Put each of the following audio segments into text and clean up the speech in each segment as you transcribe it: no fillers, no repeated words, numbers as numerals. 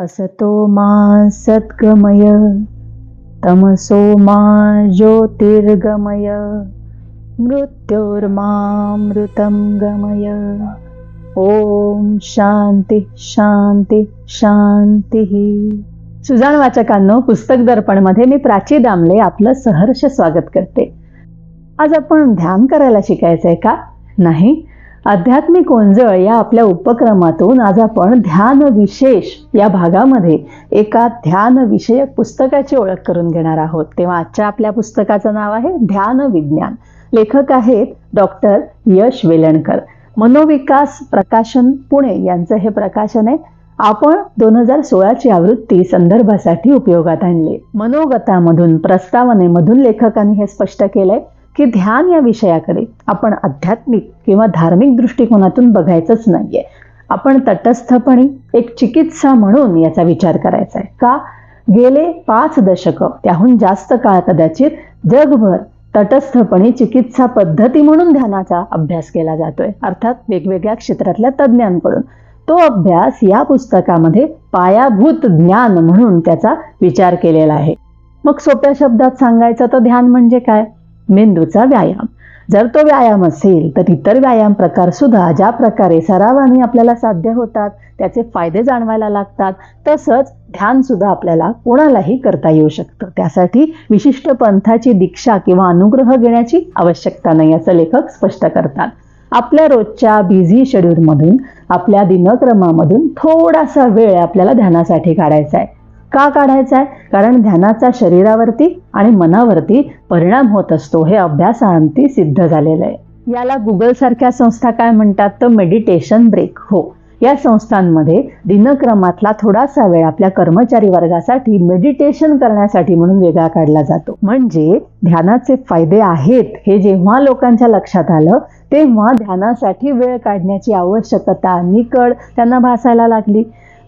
असतो मा सद्गमय तमसो मा ज्योतिर्गमय मृत्योर्मामृतं गमय। ओम शांती शांती शांती। सुजाण वाचकांनो, पुस्तक दर्पण मध्ये मी प्राची दामले आपलं सहर्ष स्वागत करते। आज आपण ध्यान करायला शिकायचंय का? नाही, आध्यात्मिक ओंजळ या आपल्या उपक्रमातून आज आपण ध्यान विशेष या भागामध्ये एका ध्यान विषयक पुस्तकाची ओळख करून घेणार आहोत। तेव्हा आजच्या आपल्या पुस्तकाचं नाव आहे ध्यान विज्ञान। लेखक आहेत डॉक्टर यश वेलणकर। मनोविकास प्रकाशन पुणे यांचं हे प्रकाशन आहे। आपण 2016 ची आवृत्ती संदर्भासाठी उपयोगात आणली। मनोगतामधून प्रस्तावनेमधून लेखकांनी हे स्पष्ट केलंय की ध्यान या विषयाकडे आपण आध्यात्मिक किंवा धार्मिक दृष्टिकोनातून बघायचंच नाहीये। आपण तटस्थपणे एक चिकित्सा म्हणून याचा विचार करायचा आहे। का? गेले 5 दशक त्याहून जास्त काळ कदाचित जगभर तटस्थपणे चिकित्सा पद्धती म्हणून ध्यानाचा अभ्यास केला जातोय, अर्थात वेगवेगळ्या क्षेत्रातल्या तज्ज्ञांकडून। तो अभ्यास या पुस्तकामध्ये पायाभूत ज्ञान म्हणून त्याचा विचार केलेला आहे। मग सोप्या शब्दात सांगायचं तर ध्यान म्हणजे काय? मेंदूचा व्यायाम। जर तो व्यायाम असेल तर इतर व्यायाम प्रकार सुद्धा ज्या प्रकारे सरावाने आपल्याला साध्य होतात, त्याचे फायदे जाणवायला लागतात, तसंच ध्यान सुद्धा आपल्याला कोणालाही करता येऊ शकतं। त्यासाठी विशिष्ट पंथाची दीक्षा किंवा अनुग्रह घेण्याची आवश्यकता नाही, असं लेखक स्पष्ट करतात। आपल्या रोजच्या बिझी शेड्यूलमधून, आपल्या दिनक्रमामधून थोडासा वेळ आपल्याला ध्यानासाठी काढायचा आहे। का काढायचा आहे? कारण ध्यानाचा शरीरावरती आणि मनावरती परिणाम होत असतो, हे अभ्यासांती सिद्ध झालेलं आहे। याला गुगल सारख्या संस्था काय म्हणतात तर मेडिटेशन ब्रेक। हो, या संस्थांमध्ये दिनक्रमातला थोडासा वेळ आपल्या कर्मचारी वर्गासाठी मेडिटेशन करण्यासाठी म्हणून वेगळा काढला जातो। म्हणजे ध्यानाचे फायदे आहेत हे जेव्हा लोकांच्या लक्षात आलं तेव्हा ध्यानासाठी वेळ काढण्याची आवश्यकता निकड त्यांना भासायला लागली।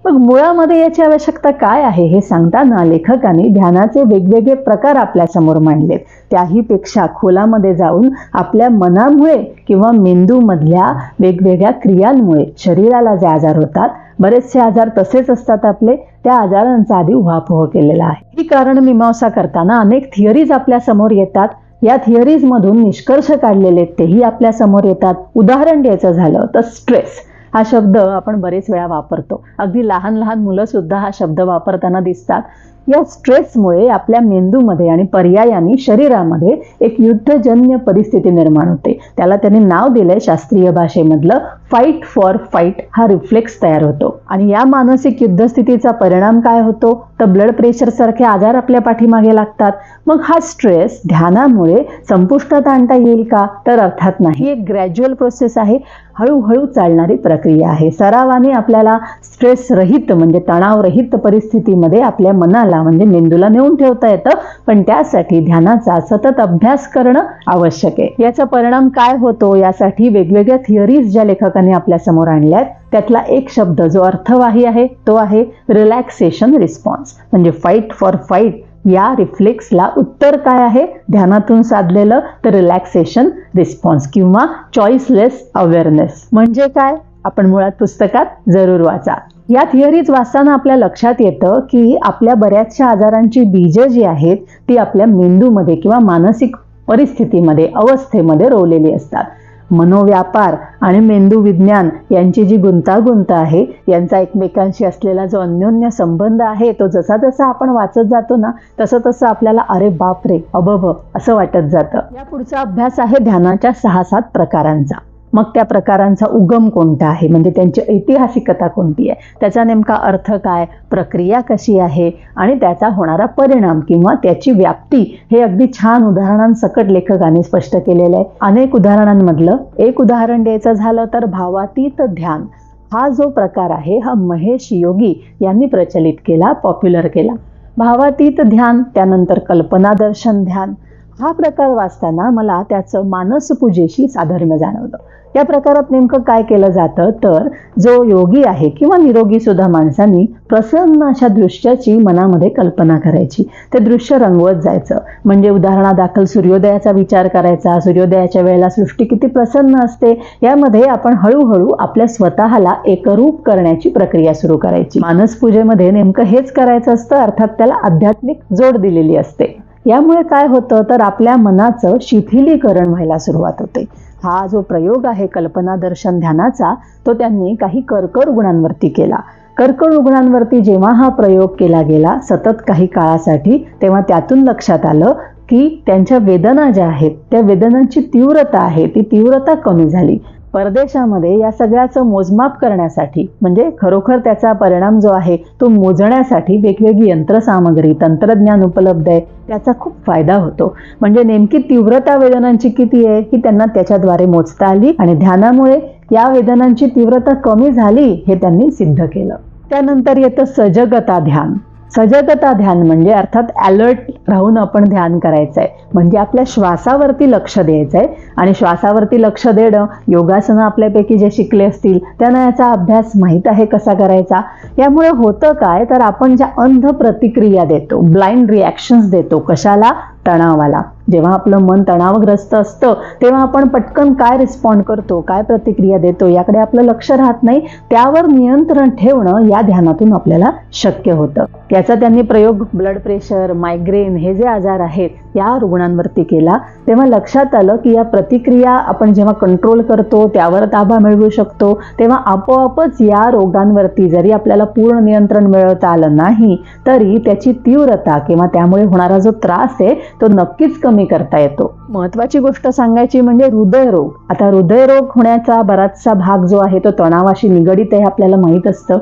मग मुळामध्ये याची आवश्यकता काय आहे हे सांगताना लेखकांनी ध्यानाचे वेगवेगळे प्रकार आपल्या समोर मांडलेत। त्याही पेक्षा खोलामध्ये जाऊन आपल्या मनामुळे किंवा मेंदूमधल्या वेगवेगळ्या क्रियांमुळे शरीराला जे आजार होतात, बरेचसे आजार तसेच असतात आपले, त्या आजारांचा आधी उहापोह केलेला आहे। ही कारण मीमांसा करताना अनेक थिअरीज आपल्या समोर येतात। या थिअरीज मधून निष्कर्ष काढलेले तेही आपल्या समोर येतात। उदाहरण द्यायचं झालं तर स्ट्रेस हा शब्द आपण बरेच वेळा वापरतो। अगदी लहान लहान मुलं सुद्धा हा शब्द वापरताना दिसतात। या स्ट्रेसमुळे आपल्या मेंदूमध्ये आणि पर्यायाने शरीरामध्ये एक युद्धजन्य परिस्थिती निर्माण होते। त्याला त्यांनी नाव दिलंय शास्त्रीय भाषेमधलं फाईट फॉर फाईट हा रिफ्लेक्स तयार होतो। आणि या मानसिक युद्धस्थितीचा परिणाम काय होतो तर ब्लड प्रेशर सारखे आजार आपल्या पाठीमागे लागतात। मग हा स्ट्रेस ध्यानामुळे संपुष्टात आणता येईल का? तर अर्थात नाही। एक ग्रॅज्युअल प्रोसेस आहे, हळूहळू चालणारी प्रक्रिया आहे। सरावाने आपल्याला स्ट्रेस रहित म्हणजे तणाव रहित परिस्थितीमध्ये आपल्या मनाला म्हणजे मेंदूला नेऊन ठेवता येतं, पण त्यासाठी ध्यानाचा सतत अभ्यास करणं आवश्यक आहे। याचा परिणाम काय होतो यासाठी वेगवेगळ्या थिअरीज ज्या लेखकांनी आपल्या समोर आणल्यात त्यातला एक शब्द जो अर्थवाही आहे तो आहे रिलॅक्सेशन रिस्पॉन्स। म्हणजे फाईट फॉर फाईट या रिफ्लेक्सला उत्तर काय आहे ध्यानातून साधलेलं तर रिलॅक्सेशन रिस्पॉन्स किंवा चॉईसलेस अवेअरनेस। म्हणजे काय? आपण मुळात पुस्तकात जरूर वाचा। या थिअरीज वाचताना आपल्या लक्षात येतं की आपल्या बऱ्याचशा आजारांची बीजे जी आहेत ती आपल्या मेंदूमध्ये किंवा मानसिक परिस्थितीमध्ये अवस्थेमध्ये रोवलेली असतात। मनोव्यापार आणि मेंदू विज्ञान यांची जी गुंतागुंत आहे, यांचा एकमेकांशी असलेला जो अन्योन्य संबंध आहे, तो जसा जसा आपण वाचत जातो ना तसं तसं आपल्याला अरे बापरे अबब असं वाटत जातं। या पुढचा अभ्यास आहे ध्यानाच्या 6-7 प्रकारांचा। मग त्या प्रकारांचा उगम कोणता आहे, म्हणजे त्यांची ऐतिहासिकता कोणती आहे, त्याचा नेमका अर्थ काय, प्रक्रिया कशी आहे आणि त्याचा होणारा परिणाम किंवा त्याची व्याप्ती, हे अगदी छान उदाहरणांसकट लेखकाने स्पष्ट केलेलं आहे। अनेक उदाहरणांमधलं एक उदाहरण द्यायचं झालं तर भावातीत ध्यान हा जो प्रकार आहे हा महेश योगी यांनी प्रचलित केला, पॉप्युलर केला। भावातीत ध्यान, त्यानंतर कल्पनादर्शन ध्यान, हा प्रकार वाचताना मला त्याचं मानसपूजेशी साधर्म्य जाणवलं. या प्रकारात नेमकं काय केलं जातं तर जो योगी आहे किंवा निरोगी सुद्धा माणसांनी प्रसन्न अशा दृश्याची मनामध्ये कल्पना करायची, ते दृश्य रंगवत जायचं. म्हणजे उदाहरणादाखल सूर्योदयाचा विचार करायचा, सूर्योदयाच्या वेळेला सृष्टी किती प्रसन्न असते, यामध्ये आपण हळूहळू आपल्या स्वतःला एकरूप करण्याची प्रक्रिया सुरू करायची. मानसपूजेमध्ये नेमकं हेच करायचं असतं, अर्थात त्याला आध्यात्मिक जोड दिलेली असते. यामुळे काय होतं तर आपल्या मनाचं शिथिलीकरण व्हायला सुरुवात होते. हा जो प्रयोग आहे कल्पना दर्शन ध्यानाचा, तो त्यांनी काही कर्करोग रुग्णांवरती केला. कर्करोग रुग्णांवरती जेव्हा हा प्रयोग केला गेला सतत काही काळासाठी, तेव्हा त्यातून लक्षात आलं की त्यांच्या वेदना ज्या आहेत त्या वेदनांची तीव्रता आहे ती तीव्रता कमी झाली. परदेशामध्ये या सगळ्याचं मोजमाप करण्यासाठी, म्हणजे खरोखर त्याचा परिणाम जो आहे तो मोजण्यासाठी वेगवेगळी यंत्रसामग्री तंत्रज्ञान उपलब्ध आहे, त्याचा खूप फायदा होतो. म्हणजे नेमकी तीव्रता वेदनांची किती आहे ही त्यांना त्याच्याद्वारे मोजता आली आणि ध्यानामुळे या वेदनांची तीव्रता कमी झाली हे त्यांनी सिद्ध केलं. त्यानंतर येतं सजगता ध्यान. सजगता ध्यान म्हणजे अर्थात अलर्ट राहून आपण ध्यान करायचंय, म्हणजे आपल्या श्वासावरती लक्ष द्यायचंय. आणि श्वासावरती लक्ष देणं योगासनं आपल्यापैकी जे शिकले असतील त्यांना याचा अभ्यास माहीत आहे कसा करायचा. यामुळे होतं काय तर आपण ज्या अंध प्रतिक्रिया देतो, ब्लाइंड रिॲक्शन्स देतो, कशाला, तणावाला. जेव्हा आपलं मन तणावग्रस्त असतं तेव्हा आपण पटकन काय रिस्पॉन्ड करतो, काय प्रतिक्रिया देतो याकडे आपलं लक्ष राहत नाही. त्यावर नियंत्रण ठेवणं या ध्यानातून आपल्याला शक्य होतं. याचा त्यांनी प्रयोग ब्लड प्रेशर, मायग्रेन हे जे आजार आहेत या रुग्णांवरती केला. तेव्हा लक्षात आलं की या प्रतिक्रिया आपण जेव्हा कंट्रोल करतो, त्यावर ताबा मिळवू शकतो, तेव्हा आपोआपच या रोगांवरती जरी आपल्याला पूर्ण नियंत्रण मिळवता आलं नाही तरी त्याची तीव्रता किंवा त्यामुळे होणारा जो त्रास आहे तो नक्कीच कमी करता येतो. महत्वाची गोष्ट सांगायची म्हणजे हृदयरोग. आता हृदयरोग होण्याचा बराचसा भाग जो आहे तो तणावाशी निगडित आहे आपल्याला माहीत असतं.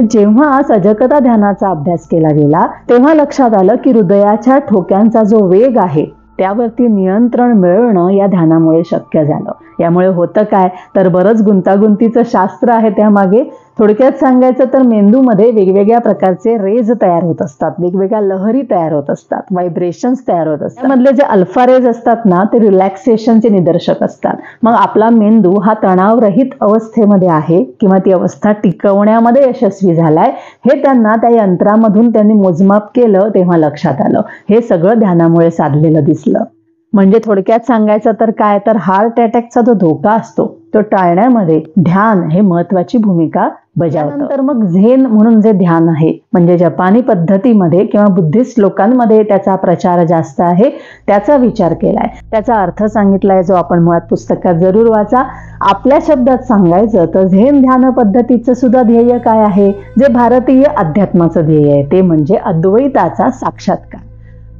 जेव्हा सजगता ध्यानाचा अभ्यास केला गेला तेव्हा लक्षात आलं की हृदयाच्या ठोक्यांचा जो वेग आहे त्यावरती नियंत्रण मिळवणं या ध्यानामुळे शक्य झालं. यामुळे होतं काय तर बरंच गुंतागुंतीचं शास्त्र आहे त्यामागे. थोडक्यात सांगायचं तर मेंदूमध्ये वेगवेगळ्या प्रकारचे रेज तयार होत असतात, वेगवेगळ्या लहरी तयार होत असतात, व्हायब्रेशन्स तयार होत असतात. त्यामधले जे अल्फा रेज असतात ना ते रिलॅक्सेशनचे निदर्शक असतात. मग आपला मेंदू हा तणावरहित अवस्थेमध्ये आहे किंवा ती अवस्था टिकवण्यामध्ये यशस्वी झालाय हे त्यांना त्या यंत्रामधून त्यांनी मोजमाप केलं तेव्हा लक्षात आलं. हे सगळं ध्यानामुळे साधलेलं दिसलं. म्हणजे थोडक्यात सांगायचं तर काय तर हार्ट अटॅकचा जो धोका असतो तो टाळण्यामध्ये ध्यान हे महत्वाची भूमिका बजावतं. तर मग झेन म्हणून जे ध्यान आहे म्हणजे जपानी पद्धतीमध्ये किंवा बुद्धिस्ट लोकांमध्ये त्याचा प्रचार जास्त आहे, त्याचा विचार केलाय, त्याचा अर्थ सांगितलाय जो आपण मुळात पुस्तकात जरूर वाचा. आपल्या शब्दात सांगायचं तर झेन ध्यान पद्धतीचं सुद्धा ध्येय काय आहे, जे भारतीय अध्यात्माचं ध्येय आहे ते म्हणजे अद्वैताचा साक्षात्कार.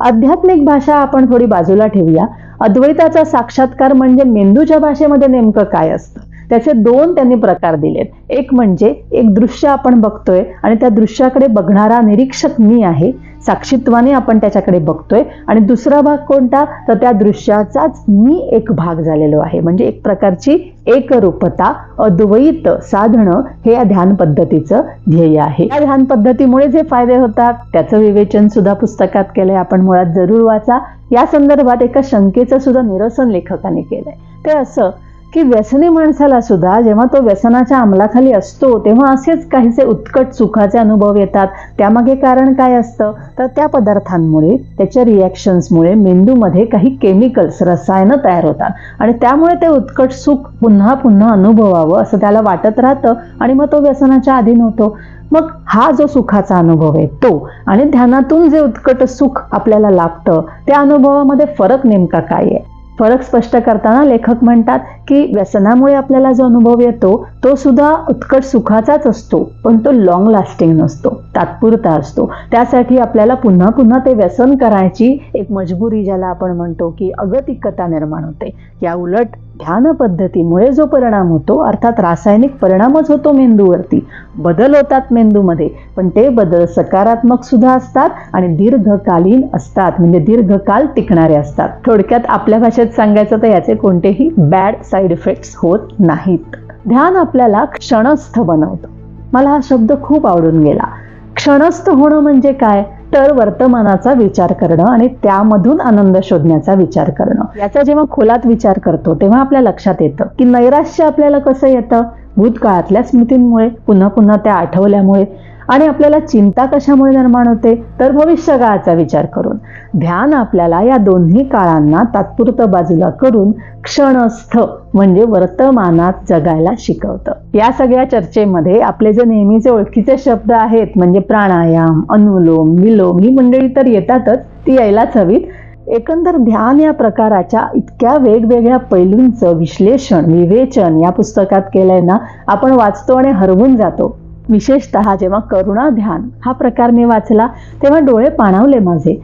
आध्यात्मिक भाषा आपण थोडी बाजूला ठेवूया. अद्वैताचा साक्षात्कार म्हणजे मेंदूच्या भाषेमध्ये नेमकं काय असतं त्याचे दोन त्यांनी प्रकार दिलेत. एक म्हणजे एक दृश्य आपण बघतोय आणि त्या दृश्याकडे बघणारा निरीक्षक मी आहे, साक्षीत्वाने आपण त्याच्याकडे बघतोय. आणि दुसरा भाग कोणता तर त्या दृश्याचाच मी एक भाग झालेलो आहे. म्हणजे एक प्रकारची एकरूपता, अद्वैत साधणं हे या ध्यान पद्धतीचं ध्येय आहे. या ध्यान पद्धतीमुळे जे फायदे होतात त्याचं विवेचन सुद्धा पुस्तकात केलंय, आपण मुळात जरूर वाचा. या संदर्भात एका शंकेचं सुद्धा निरसन लेखकाने केलंय. ते असं की व्यसनी माणसाला सुद्धा जेव्हा तो व्यसनाच्या अंमलाखाली असतो तेव्हा असेच काहीसे उत्कट सुखाचे अनुभव येतात. त्यामागे कारण काय असतं तर त्या पदार्थांमुळे, त्याच्या रिॲक्शन्समुळे मेंदूमध्ये काही केमिकल्स, रसायनं तयार होतात आणि त्यामुळे ते उत्कट सुख पुन्हा पुन्हा अनुभवावं असं त्याला वाटत राहतं आणि मग तो व्यसनाच्या अधीन होतो. मग हा जो सुखाचा अनुभव आहे तो आणि ध्यानातून जे उत्कट सुख आपल्याला लाभतं त्या अनुभवामध्ये फरक नेमका काय आहे. फरक स्पष्ट करताना लेखक म्हणतात की व्यसनामुळे आपल्याला जो अनुभव येतो तो सुद्धा उत्कट सुखाचाच असतो, पण तो लॉंग लास्टिंग नसतो, तात्पुरता असतो. त्यासाठी आपल्याला पुन्हा पुन्हा ते व्यसन करायची एक मजबुरी, ज्याला आपण म्हणतो की अगतिकता निर्माण होते. या उलट ध्यान पद्धतीमुळे जो परिणाम होतो अर्थात रासायनिक परिणामच होतो मेंदूवरती, बदल होतात मेंदूमध्ये, पण ते बदल सकारात्मक सुद्धा असतात आणि दीर्घकालीन असतात, म्हणजे दीर्घकाल टिकणारे असतात. थोडक्यात आपल्या भाषेत सांगायचं तर याचे कोणतेही बॅड साईड इफेक्ट्स होत नाहीत. ध्यान आपल्याला क्षणस्थ बनवतं. मला हा शब्द खूप आवडून गेला. क्षणस्थ होणं म्हणजे काय तर वर्तमानाचा विचार करणं आणि त्यामधून आनंद शोधण्याचा विचार करणं. याचा जेव्हा खोलात विचार करतो तेव्हा आपल्या लक्षात येतं की नैराश्य आपल्याला कसं येतं, भूतकाळातल्या स्मृतींमुळे, पुन्हा पुन्हा त्या आठवल्यामुळे. आणि आपल्याला चिंता कशामुळे निर्माण होते, तर भविष्यकाळाचा विचार करून. ध्यान आपल्याला या दोन्ही काळांना तात्पुरतं बाजूला करून क्षणस्थ म्हणजे वर्तमानात जगायला शिकवतं. या सगळ्या चर्चेमध्ये आपले जे नेहमीचे ओळखीचे शब्द आहेत म्हणजे प्राणायाम, अनुलोम विलोम ही मंडळी तर येतातच, ती यायलाच हवीत. एकंदर ध्यान या प्रकाराच्या इतक्या वेगवेगळ्या पैलूंचं विश्लेषण, विवेचन या पुस्तकात केलंय ना, आपण वाचतो आणि हरवून जातो. विशेषतः जेव्हा करुणा ध्यान हा प्रकार मी वाचला तेव्हा डोळे पाणावले माझे.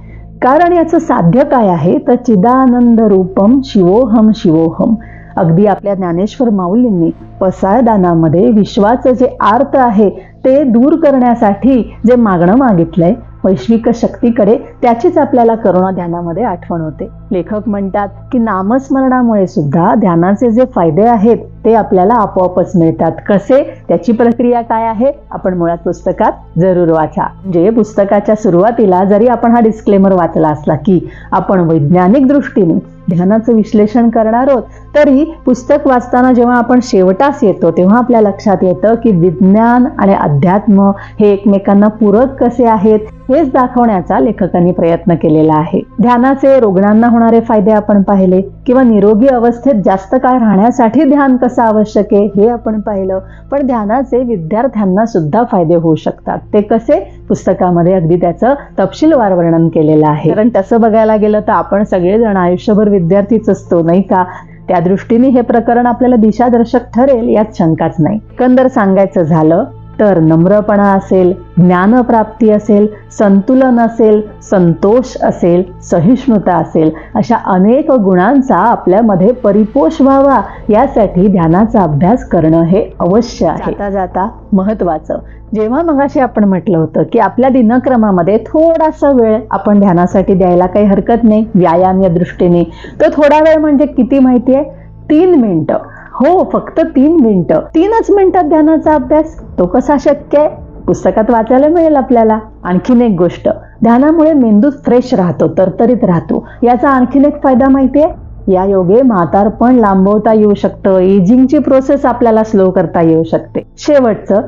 कारण याचं साध्य काय आहे तर चिदानंद रूपम शिवोहम शिवोहम. अगदी आपल्या ज्ञानेश्वर माऊलींनी पसायदानामध्ये विश्वाचं जे आर्त आहे ते दूर करण्यासाठी जे मागणं मागितलंय वैश्विक शक्तीकडे, त्याचीच आपल्याला करुणा ध्यानामध्ये आठवण होते. लेखक म्हणतात की नामस्मरणामुळे सुद्धा ध्यानाचे जे फायदे आहेत ते आपल्याला आपोआपच मिळतात. कसे, त्याची प्रक्रिया काय आहे, आपण मुळात पुस्तकात जरूर वाचा. म्हणजे पुस्तकाच्या सुरुवातीला जरी आपण हा डिस्क्लेमर वाचला असला की आपण वैज्ञानिक दृष्टीने ध्यानाचं विश्लेषण करणार आहोत, तरी पुस्तक वाचताना जेव्हा आपण शेवटास येतो तेव्हा आपल्या लक्षात येतं की विज्ञान आणि अध्यात्म हे एकमेकांना पूरक कसे आहेत हेच दाखवण्याचा लेखकांनी प्रयत्न केलेला आहे. ध्यानाचे रुग्णांना होणारे फायदे आपण पाहिले, किंवा निरोगी अवस्थेत जास्त काळ राहण्यासाठी ध्यान कसं आवश्यक आहे हे आपण पाहिलं. पण ध्यानाचे विद्यार्थ्यांना सुद्धा फायदे होऊ शकतात. ते कसे, पुस्तकामध्ये अगदी त्याचं तपशीलवार वर्णन केलेलं आहे. कारण तसं बघायला गेलं तर आपण सगळेजण आयुष्यभर विद्यार्थीच असतो, नाही का? त्या दृष्टीने हे प्रकरण आपल्याला दिशादर्शक ठरेल यात शंकाच नाही. एकंदर सांगायचं झालं तर नम्रपणा असेल, ज्ञानप्राप्ती असेल, संतुलन असेल, संतोष असेल, सहिष्णुता असेल, अशा अनेक गुणांचा आपल्यामध्ये परिपोष व्हावा यासाठी ध्यानाचा अभ्यास करणं हे अवश्य आहे. जाता जाता महत्वाचं, जेव्हा मगाशी आपण म्हटलं होतं की आपल्या दिनक्रमामध्ये थोडासा वेळ आपण ध्यानासाठी द्यायला काही हरकत नाही व्यायाम या दृष्टीने, तो थोडा वेळ म्हणजे किती माहितीये, 3 मिनिटं. हो, फक्त 3 मिनिटं. 3च मिनिटात ध्यानाचा अभ्यास, तो कसा शक्य आहे? पुस्तकात वाचायला मिळेल आपल्याला. आणखीन एक गोष्ट, ध्यानामुळे मेंदू फ्रेश राहतो, तरतरीत राहतो. याचा आणखीन एक फायदा माहितीये, या योगे म्हातारपण लांबवता येऊ शकतं, एजिंगची प्रोसेस आपल्याला स्लो करता येऊ शकते. शेवटचं,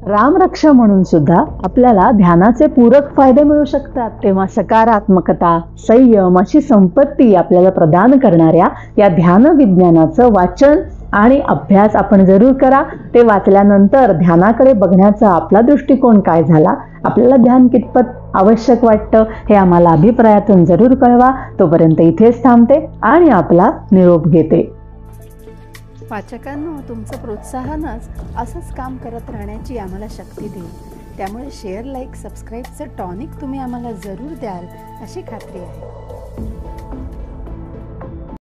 रामरक्ष म्हणून सुद्धा आपल्याला ध्यानाचे पूरक फायदे मिळू शकतात. तेव्हा सकारात्मकता, संयम अशी संपत्ती आपल्याला प्रदान करणाऱ्या या ध्यान विज्ञानाचं वाचन आणि अभ्यास आपण जरूर करा. ते वाचल्यानंतर ध्यानाकडे बघण्याचा आपला दृष्टिकोन काय झाला, आपल्याला ध्यान कितपत आवश्यक वाटतं हे आम्हाला अभिप्रायातून जरूर कळवा. तोपर्यंत इथेच थांबते आणि आपला निरोप घेते. वाचकांनो, तुमचं प्रोत्साहनच असंच काम करत राहण्याची आम्हाला शक्ती देईल. त्यामुळे शेअर, लाईक, सबस्क्राईबचं टॉनिक तुम्ही आम्हाला जरूर द्याल अशी खात्री आहे.